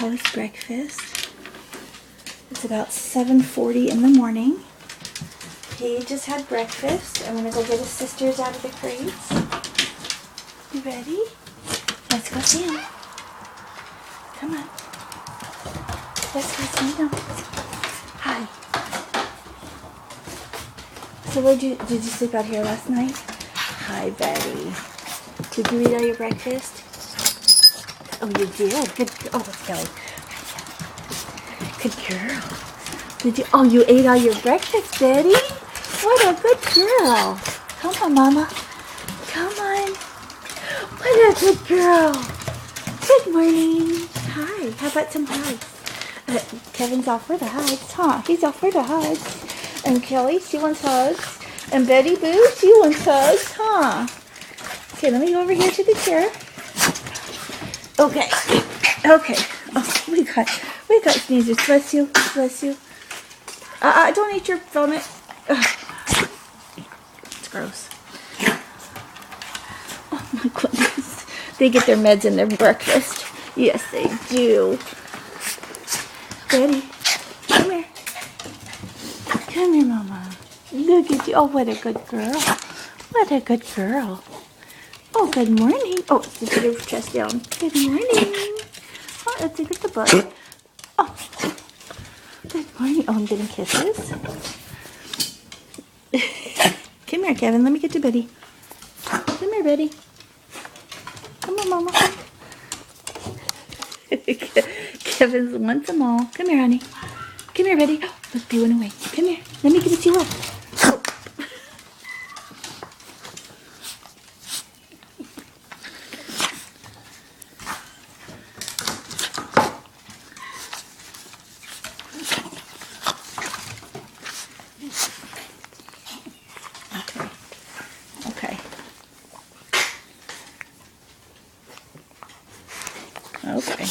Kelly's breakfast. It's about 7:40 in the morning. He just had breakfast. I'm gonna go get his sisters out of the crates. You ready? Let's go see him. Come on. Let's go see him. Hi. So did you sleep out here last night? Hi, Betty. Did you eat all your breakfast? Oh, you did? Good. Oh, that's Kelly. Good girl. Did you? Oh, you ate all your breakfast, Betty? What a good girl. Come on, Mama. Come on. What a good girl. Good morning. Hi. How about some hugs? Kevin's all for the hugs, huh? He's all for the hugs. And Kelly, she wants hugs. And Betty Boo, she wants hugs, huh? Okay, let me go over here to the chair. Okay. Okay. Oh, we got sneezers. Bless you. Bless you. Don't eat your vomit. Ugh. It's gross. Oh my goodness. They get their meds in their breakfast. Yes, they do. Betty, come here. Come here, Mama. Look at you. Oh, what a good girl. What a good girl. Oh, good morning. Oh, let's get her chest down. Good morning. Oh, let's look at the book. Oh, good morning. Oh, I'm getting kisses. Come here, Kevin. Let me get you, Betty. Come here, Betty. Come on, Mama. Kevin wants them all. Come here, honey. Come here, Betty. Oh, look, they went away. Come here. Let me get you up. Oh. Okay. Okay. Okay.